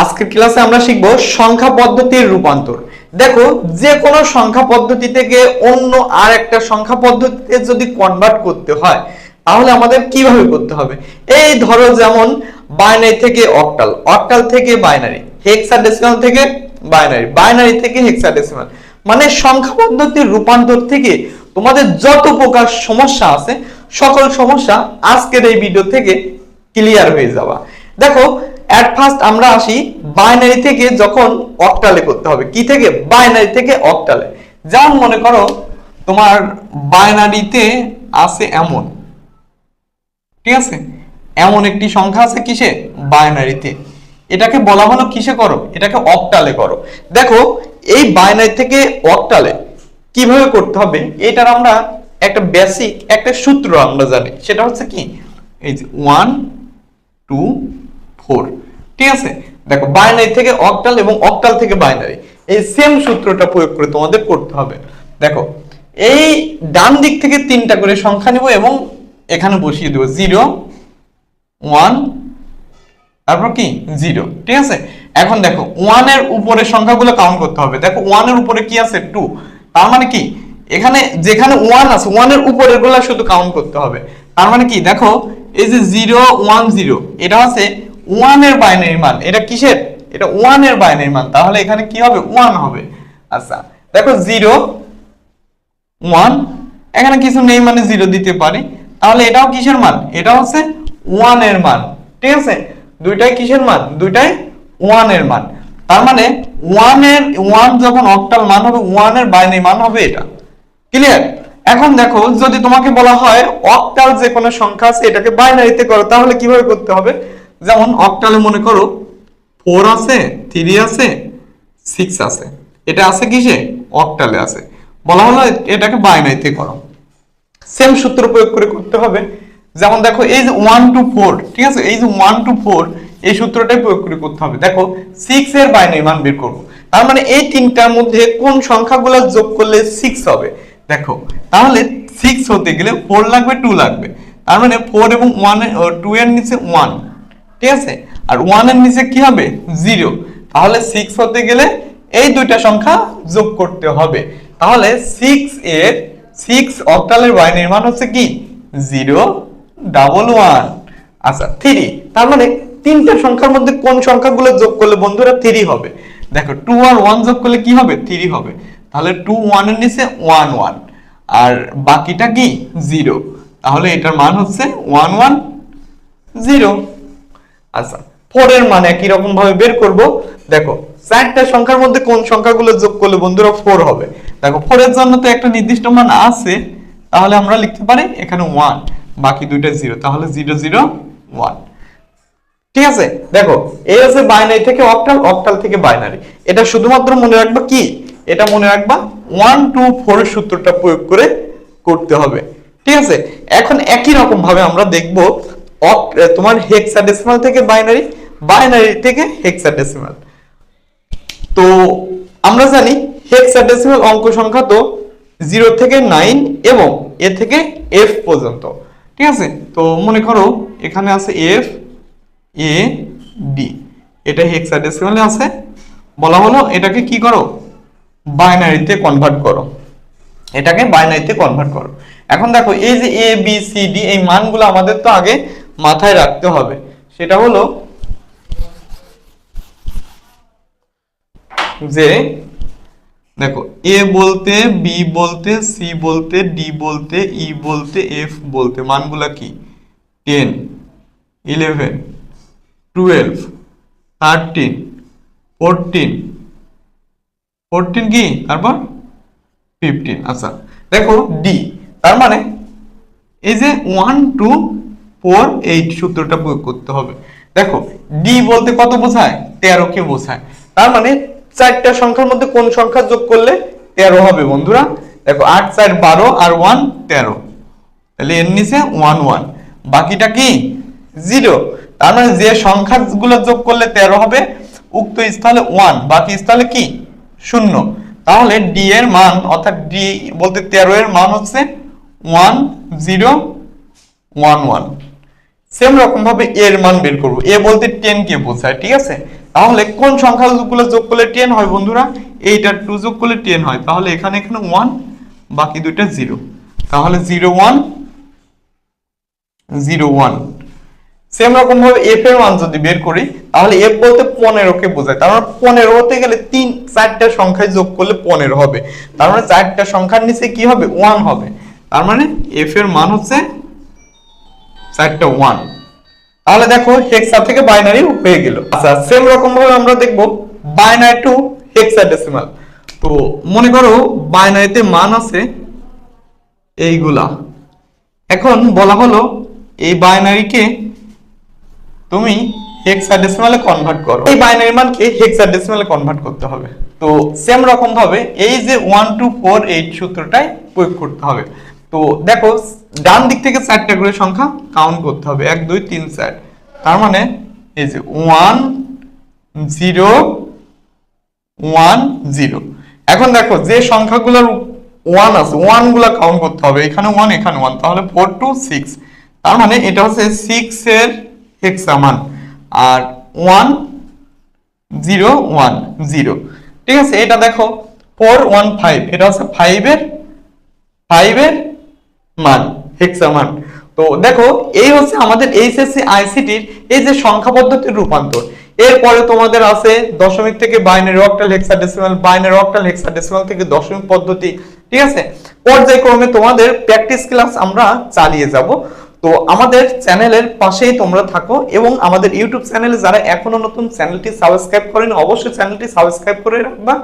আজকের ক্লাসে আমরা শিখব সংখ্যা পদ্ধতির রূপান্তর। দেখো, যে কোনো সংখ্যা পদ্ধতি থেকে অন্য আর একটা সংখ্যা পদ্ধতিতে যদি কনভার্ট করতে হয় তাহলে আমাদের কিভাবে করতে হবে। এই ধরো, যেমন বাইনারি থেকে অক্টাল, অক্টাল থেকে বাইনারি, হেক্সাডেসিমাল থেকে বাইনারি, বাইনারি থেকে হেক্সাডেসিমাল, মানে সংখ্যা পদ্ধতির রূপান্তর থেকে তোমাদের যত প্রকার সমস্যা আছে সকল সমস্যা আজকের এই ভিডিও থেকে ক্লিয়ার হয়ে যাবে। দেখো, এট ফার্স্ট আমরা আসি বাইনারি থেকে যখন অক্টালে করতে হবে। কি থেকে? বাইনারি থেকে অক্টালে। যেমন মনে করো তোমার বাইনারিতে আছে এমন, ঠিক আছে, এমন একটি সংখ্যা আছে কিসে? বাইনারিতে। এটাকে বলা হলো কিসে করো? এটাকে অক্টালে করো। দেখো, এই বাইনারি থেকে অক্টালে কিভাবে করতে হবে এটার আমরা একটা বেসিক একটা সূত্র আমরা জানি, সেটা হচ্ছে কি, এই যে 1 2 4, ঠিক আছে। দেখো, বাইনারি থেকে অক্টাল এবং অক্টাল থেকে বাইনারি, এই সেম সূত্রটা প্রয়োগ করে তোমাদের করতে হবে। দেখো, এই ডান দিক থেকে তিনটা করে সংখ্যা নিব এবং এখানে বসিয়ে দেব 0 1 তারপর কি 0, ঠিক আছে। এখন দেখো 1 এর উপরে সংখ্যাগুলো কাউন্ট করতে হবে। দেখো 1 এর উপরে কি আছে? 2। তার মানে কি, এখানে যেখানে 1 আছে 1 এর উপরের গুলো শুধু কাউন্ট করতে হবে। তার মানে কি, দেখো এই যে 0 1 0, এটা আছে 1 এর বাইনারি মান। এটা কিসের? এটা 1 এর বাইনারি মান। তাহলে এখানে কি হবে? 1 হবে। আচ্ছা, দেখো 0 1, এখানে কিছু নেই মানে 0 দিতে পারি। তাহলে এটাও কিসের মান? এটা হচ্ছে 1 এর মান, ঠিক আছে। দুইটাই কিসের মান? দুইটাই 1 এর মান। তার মানে 1 যখন অক্টাল মান হবে 1 এর বাইনারি মান হবে এটা। ক্লিয়ার? এখন দেখো, যদি তোমাকে বলা হয় অক্টাল যে কোনো সংখ্যা আছে এটাকে বাইনারিতে করো, তাহলে কিভাবে করতে হবে? যেমন অক্টালে মনে করো 4 আছে, 3 আছে, 6 আছে। এটা আছে কিসে? অক্টালে আছে। বলা হলো এটাকে বাইনারিতে করো। সেম সূত্র প্রয়োগ করে করতে হবে। যেমন দেখো এই যে 1 to 4, ঠিক আছে, এই যে 1 to 4 এই সূত্রটাই প্রয়োগ করে করতে হবে। দেখো 6 এর বাইনারি মান বের করব। তার মানে এই তিনটার মধ্যে কোন সংখ্যাগুলো যোগ করলে 6 হবে। দেখো, তাহলে 6 হতে গেলে 4 লাগবে, 2 লাগবে। তার মানে 4 এবং 2 এর নিচে 1, ঠিক আছে, আর 1 এর নিচে কি হবে? 0। তাহলে 6 হতে গেলে এই দুইটা সংখ্যা যোগ করতে হবে। তাহলে 6 অক্টালের বাইনারি মান হচ্ছে কি? 0 1 1। আচ্ছা 3, তার মানে তিনটা সংখ্যার মধ্যে কোন সংখ্যাগুলো যোগ করলে বন্ধুরা 3 হবে? দেখো 2 আর 1 যোগ করলে কি হবে? 3 হবে। তাহলে 2 1 এর নিচে 1 1, আর বাকিটা কি? 0। তাহলে এটার মান হচ্ছে 1 1 0। আচ্ছা, 4 এর মান একই রকম ভাবে বের করব। দেখো, চারটা সংখ্যার মধ্যে কোন সংখ্যাগুলো যোগ করলে বন্ধুরা 4 হবে? দেখো 4 এর জন্য তো একটা নির্দিষ্ট মান আছে, তাহলে আমরা লিখতে পারি এখানে 1, বাকি দুইটা 0, তাহলে 0 0 1, ঠিক আছে। দেখো, এই হচ্ছে বাইনারি থেকে অক্টাল, অক্টাল থেকে বাইনারি। এটা শুধুমাত্র মনে রাখবা কি, এটা মনে রাখবা 1 2 4 এর সূত্রটা প্রয়োগ করে করতে হবে, ঠিক আছে। এখন একই রকম ভাবে আমরা দেখব তোমার হেক্সাডেসিমাল থেকে বাইনারি, বাইনারি থেকে হেক্সাডেসিমাল। তো আমরা জানি হেক্সাডেসিমাল অঙ্ক সংখ্যা তো 0 থেকে 9 এবং এ থেকে f পর্যন্ত, ঠিক আছে। তো মনে করো এখানে আছে f a d, এটা হেক্সাডেসিমালে আছে। বলা হলো এটাকে কি করো? বাইনারিতে কনভার্ট করো, এটাকে বাইনারিতে কনভার্ট করো। এখন দেখো এই যে a b c d এই মানগুলো আমাদের তো আগে মাথায় রাখতে হবে। সেটা হলো যে দেখো a বলতে, b বলতে, c বলতে, d বলতে, e বলতে, f বলতে মানগুলা কি? 10 11 12 13 14 14 কি, তারপর 15। আচ্ছা, দেখো d, তার মানে এই যে 1 2 4 8 সূত্রটা প্রয়োগ করতে হবে। দেখো d বলতে কত বোঝায়? 13 কে বোঝায়। তার মানে চারটা সংখ্যার মধ্যে কোন সংখ্যা যোগ করলে 13 হবে বন্ধুরা? দেখো 8 4 12 আর 1 13, তাহলে এর নিচে 1 1, বাকিটা কি? 0। তার মানে যে সংখ্যাগুলো যোগ করলে 13 হবে উক্ত স্থলে 1, বাকি স্থলে কি? 0। তাহলে d এর মান, অর্থাৎ d বলতে 13 এর মান হচ্ছে 1 0 1 1। সেম রকম ভাবে এর মান বের করব। এ বলতে 10 কে বোঝায়, ঠিক আছে? তাহলে কোন সংখ্যাগুলো যোগ করলে 10 হয় বন্ধুরা? এইটা 2 যোগ করলে 10 হয়, তাহলে এখানে 1, বাকি দুইটা 0, তাহলে 0 1 0 1। সেম রকম ভাবে f এর মান যদি বের করি, তাহলে f বলতে 15 কে বোঝায়। তার মানে 15 হতে গেলে 4টা সংখ্যা যোগ করলে 15 হবে। তার মানে 4টা সংখ্যার নিচে কি হবে? 1 হবে। তার মানে f এর মান হচ্ছে 4টা 1। তাহলে দেখো হেক্সা থেকে বাইনারি হয়ে গেল। আচ্ছা, সেম রকম ভাবে আমরা দেখব বাইনারি টু হেক্সাডেসিমাল। তো মনে করো বাইনারিতে মান আছে এইগুলা। এখন বলা হলো এই বাইনারিকে তুমি হেক্সাডেসিমালে কনভার্ট করো। এই বাইনারি মানকে হেক্সাডেসিমালে কনভার্ট করতে হবে। তো সেম রকম ভাবে এই যে 1 2 4 8 সূত্রটাই প্রয়োগ করতে হবে। তো দেখো ডান দিক থেকে 4টা করে সংখ্যা কাউন্ট করতে হবে, 1 2 3 4। তার মানে এই যে 1 0 1 0। এখন দেখো যে সংখ্যাগুলোর 1 আছে 1 গুলা কাউন্ট করতে হবে, এখানে 1 এখানে 1, তাহলে 4 2 6। তার মানে এটা হচ্ছে 6 এর হেক্সামান, আর 1 0 1 0, ঠিক আছে? এটা দেখো 4 1 5, এটা হচ্ছে 5 এর মান, হেক্সামান। তো দেখো এই হচ্ছে আমাদের এইচএসসি আইসিটির এই যে সংখ্যা পদ্ধতির রূপান্তর। এরপরে তোমাদের আছে দশমিক থেকে binary octal hexadecimal, binary octal hexadecimal থেকে দশমিক পদ্ধতি, ঠিক আছে? পর্যায়ক্রমে তোমাদের প্র্যাকটিস ক্লাস আমরা চালিয়ে যাব। তো আমাদের চ্যানেলের পাশেই তোমরা থাকো, এবং আমাদের ইউটিউব চ্যানেলে যারা এখনো নতুন, চ্যানেলটি সাবস্ক্রাইব করেনি অবশ্যই চ্যানেলটি সাবস্ক্রাইব করে রাখবা।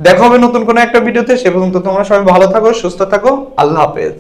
দেখা হবে নতুন কোনো একটা ভিডিওতে। সে পর্যন্ত তোমরা সবাই ভালো থাকো, সুস্থ থাকো। আল্লাহ হাফেজ।